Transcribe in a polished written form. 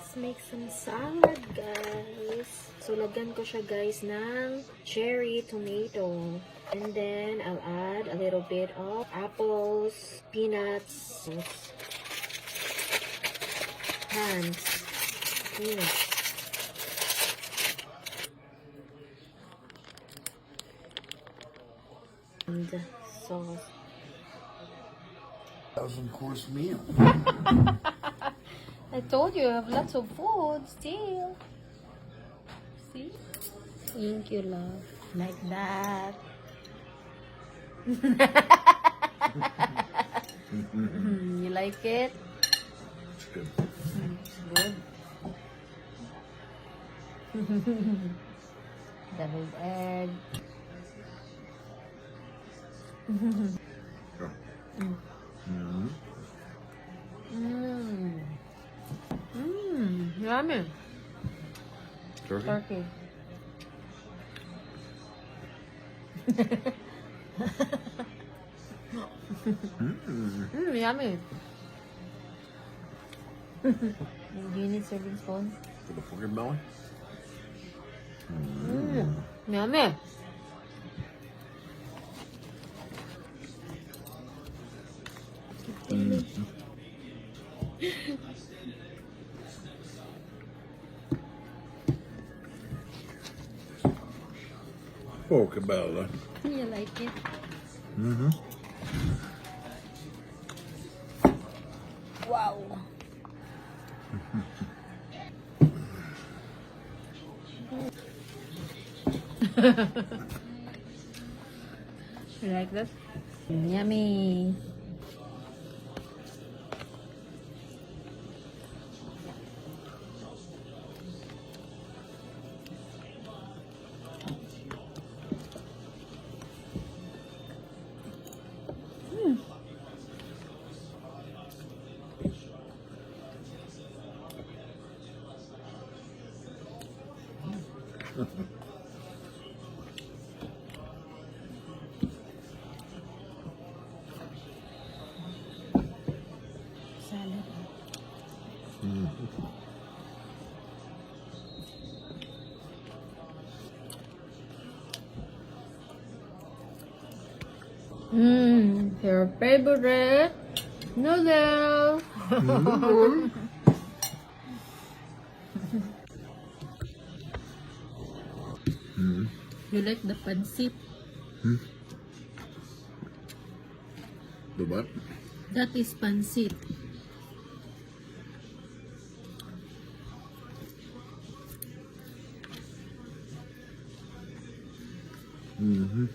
Let's make some salad, guys. So, lagyan ko siya, guys, ng cherry tomato. And then, I'll add a little bit of apples, peanuts, hands, peanuts. And sauce. 1,000-course meal. I told you I have lots of food still. See? Thank you, love. Like that. You like it? It's good. Good. Deviled egg. Yeah. Mm-hmm. Yummy. Turkey? Turkey. Yummy. Do you need serving spoon? For the pork belly? Yummy. Pork belly. You like it? Mm-hmm. Wow. You like that? Yummy. Salad. Your favorite noodle. You like the pancit? The what? That is pancit. Mm-hmm.